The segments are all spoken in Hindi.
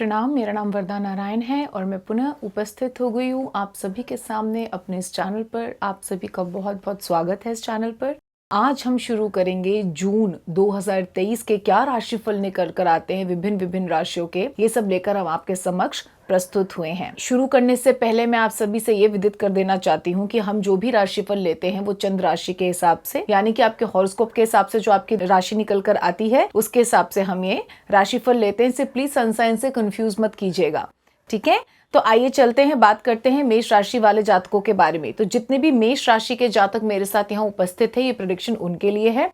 प्रणाम। मेरा नाम वरदा नारायण है और मैं पुनः उपस्थित हो गई हूँ आप सभी के सामने अपने इस चैनल पर। आप सभी का बहुत बहुत स्वागत है इस चैनल पर। आज हम शुरू करेंगे जून 2023 के क्या राशिफल निकल कर आते हैं विभिन्न विभिन्न राशियों के, ये सब लेकर हम आपके समक्ष प्रस्तुत हुए हैं। शुरू करने से पहले मैं आप सभी से ये विदित कर देना चाहती हूँ कि हम जो भी राशिफल लेते हैं वो चंद्र राशि के हिसाब से, यानी कि आपके हॉरोस्कोप के हिसाब से जो आपकी राशि निकल कर आती है उसके हिसाब से हम ये राशिफल लेते हैं। इसे प्लीज सनसाइन से कंफ्यूज मत कीजिएगा, ठीक है। तो आइए चलते हैं, बात करते हैं मेष राशि वाले जातकों के बारे में। तो जितने भी मेष राशि के जातक मेरे साथ यहाँ उपस्थित है, ये प्रेडिक्शन उनके लिए है।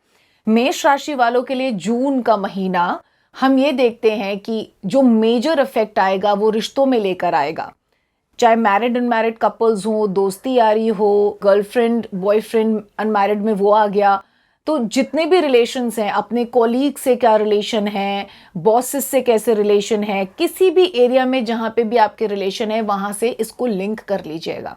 मेष राशि वालों के लिए जून का महीना हम ये देखते हैं कि जो मेजर इफेक्ट आएगा वो रिश्तों में लेकर आएगा। चाहे मैरिड अनमैरिड कपल्स हो, दोस्ती यारी हो, गर्लफ्रेंड बॉयफ्रेंड अनमैरिड में वो आ गया, तो जितने भी रिलेशंस हैं, अपने कॉलीग से क्या रिलेशन है, बॉसेस से कैसे रिलेशन है, किसी भी एरिया में जहां पे भी आपके रिलेशन है वहां से इसको लिंक कर लीजिएगा,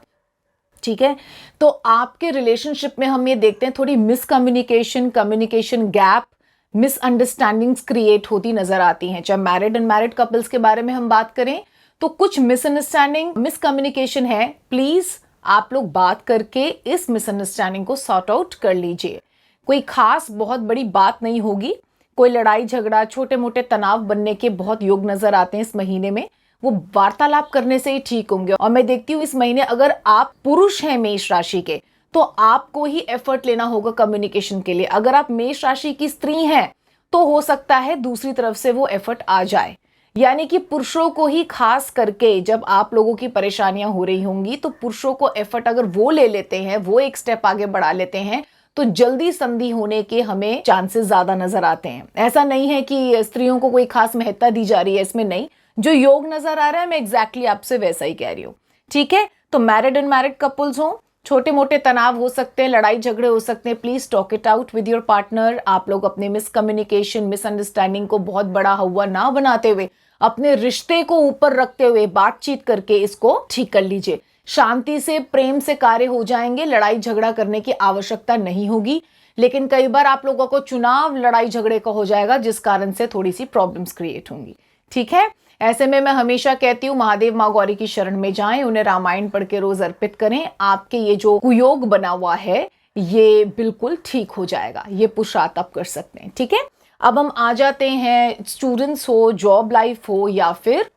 ठीक है। तो आपके रिलेशनशिप में हम ये देखते हैं थोड़ी miscommunication, communication gap, misunderstandings create होती नजर आती हैं। चाहे मैरिड अनमैरिड कपल्स के बारे में हम बात करें तो कुछ मिसअंडरस्टैंडिंग, मिसकम्युनिकेशन है। प्लीज आप लोग बात करके इस मिसअंडरस्टैंडिंग को सॉर्ट आउट कर लीजिए। कोई खास बहुत बड़ी बात नहीं होगी, कोई लड़ाई झगड़ा, छोटे मोटे तनाव बनने के बहुत योग नजर आते हैं इस महीने में, वो वार्तालाप करने से ही ठीक होंगे। और मैं देखती हूँ इस महीने अगर आप पुरुष हैं मेष राशि के तो आपको ही एफर्ट लेना होगा कम्युनिकेशन के लिए। अगर आप मेष राशि की स्त्री हैं तो हो सकता है दूसरी तरफ से वो एफर्ट आ जाए, यानी कि पुरुषों को ही खास करके जब आप लोगों की परेशानियां हो रही होंगी तो पुरुषों को एफर्ट अगर वो ले लेते हैं, वो एक स्टेप आगे बढ़ा लेते हैं तो जल्दी संधि होने के हमें चांसेस ज्यादा नजर आते हैं। ऐसा नहीं है कि स्त्रियों को कोई खास महत्ता दी जा रही है, इसमें नहीं, जो योग नजर आ रहा है मैं एग्जैक्टली आपसे वैसा ही कह रही हूँ, ठीक है। तो मैरिड एंड मैरिड कपल्स हो, छोटे मोटे तनाव हो सकते हैं, लड़ाई झगड़े हो सकते हैं, please talk it out with your partner. आप लोग अपने मिसकम्युनिकेशन, मिसअंडरस्टैंडिंग को बहुत बड़ा हुआ ना बनाते हुए, अपने रिश्ते को ऊपर रखते हुए बातचीत करके इसको ठीक कर लीजिए। शांति से, प्रेम से कार्य हो जाएंगे, लड़ाई झगड़ा करने की आवश्यकता नहीं होगी। लेकिन कई बार आप लोगों को चुनाव लड़ाई झगड़े का हो जाएगा जिस कारण से थोड़ी सी प्रॉब्लम्स क्रिएट होंगी, ठीक है। ऐसे में मैं हमेशा कहती हूँ महादेव माँ गौरी की शरण में जाएं, उन्हें रामायण पढ़ के रोज अर्पित करें। आपके ये जो कुयोग बना हुआ है ये बिल्कुल ठीक हो जाएगा, ये पुरुषार्थ आप कर सकते हैं, ठीक है। अब हम आ जाते हैं, स्टूडेंट्स हो, जॉब लाइफ हो या फिर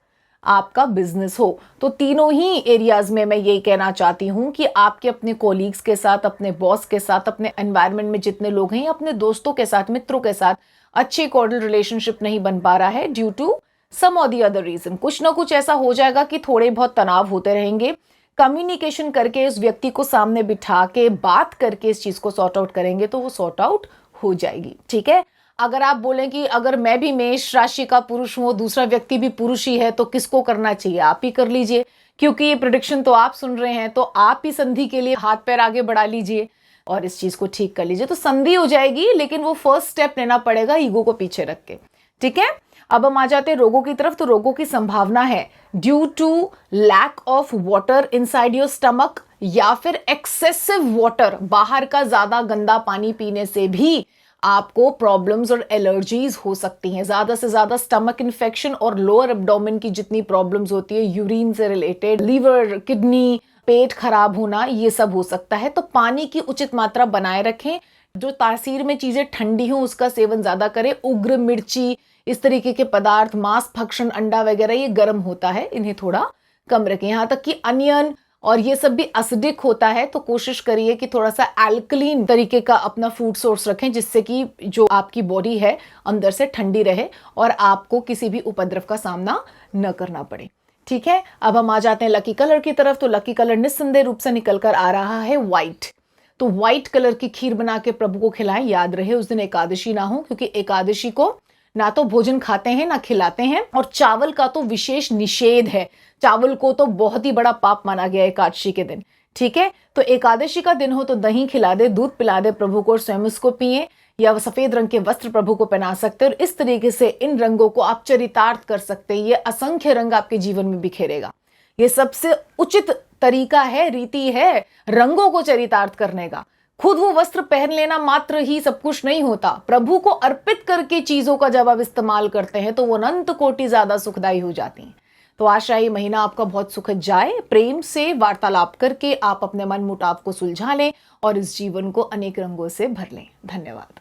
आपका बिजनेस हो, तो तीनों ही एरियाज में मैं यही कहना चाहती हूं कि आपके अपने कोलीग्स के साथ, अपने बॉस के साथ, अपने एनवायरनमेंट में जितने लोग हैं, अपने दोस्तों के साथ, मित्रों के साथ अच्छी कॉर्डियल रिलेशनशिप नहीं बन पा रहा है ड्यू टू सम और दी अदर रीजन। कुछ ना कुछ ऐसा हो जाएगा कि थोड़े बहुत तनाव होते रहेंगे। कम्युनिकेशन करके इस व्यक्ति को सामने बिठा के बात करके इस चीज को सॉर्ट आउट करेंगे तो वो सॉर्ट आउट हो जाएगी, ठीक है। अगर आप बोलें कि अगर मैं भी मेष राशि का पुरुष हूं, दूसरा व्यक्ति भी पुरुष ही है, तो किसको करना चाहिए? आप ही कर लीजिए, क्योंकि ये प्रेडिक्शन तो आप सुन रहे हैं, तो आप ही संधि के लिए हाथ पैर आगे बढ़ा लीजिए और इस चीज को ठीक कर लीजिए, तो संधि हो जाएगी। लेकिन वो फर्स्ट स्टेप लेना पड़ेगा ईगो को पीछे रख के, ठीक है। अब हम आ जाते हैं रोगों की तरफ। तो रोगों की संभावना है due to lack of water inside your stomach या फिर एक्सेसिव वाटर, बाहर का ज्यादा गंदा पानी पीने से भी आपको प्रॉब्लम्स और एलर्जीज हो सकती हैं। ज्यादा से ज्यादा स्टमक इन्फेक्शन और लोअर एब्डोमेन की जितनी प्रॉब्लम्स होती है, यूरिन से रिलेटेड, लीवर, किडनी, पेट खराब होना, ये सब हो सकता है। तो पानी की उचित मात्रा बनाए रखें। जो तासीर में चीजें ठंडी हो उसका सेवन ज्यादा करें। उग्र मिर्ची, इस तरीके के पदार्थ, मांस भक्षण, अंडा वगैरह ये गर्म होता है, इन्हें थोड़ा कम रखें। यहां तक कि अनियन और ये सब भी एसिडिक होता है, तो कोशिश करिए कि थोड़ा सा अल्कलीन तरीके का अपना फूड सोर्स रखें, जिससे कि जो आपकी बॉडी है अंदर से ठंडी रहे और आपको किसी भी उपद्रव का सामना न करना पड़े, ठीक है। अब हम आ जाते हैं लकी कलर की तरफ। तो लकी कलर निस्संदेह रूप से निकल कर आ रहा है व्हाइट। तो व्हाइट कलर की खीर बना के प्रभु को खिलाएं। याद रहे उस दिन एकादशी ना हो, क्योंकि एकादशी को ना तो भोजन खाते हैं ना खिलाते हैं, और चावल का तो विशेष निषेध है। चावल को तो बहुत ही बड़ा पाप माना गया है एकादशी के दिन, ठीक है। तो एकादशी का दिन हो तो दही खिला दे, दूध पिला दे प्रभु को और स्वयं उसको पिए, या सफेद रंग के वस्त्र प्रभु को पहना सकते हैं और इस तरीके से इन रंगों को आप चरितार्थ कर सकते हैं। ये असंख्य रंग आपके जीवन में बिखेरेगा। ये सबसे उचित तरीका है, रीति है रंगों को चरितार्थ करने का। खुद वो वस्त्र पहन लेना मात्र ही सब कुछ नहीं होता, प्रभु को अर्पित करके चीजों का जब आप इस्तेमाल करते हैं तो वो अनंत कोटि ज्यादा सुखदायी हो जाती हैं। तो आशा ये महीना आपका बहुत सुखद जाए। प्रेम से वार्तालाप करके आप अपने मन मुटाव को सुलझा लें और इस जीवन को अनेक रंगों से भर लें। धन्यवाद।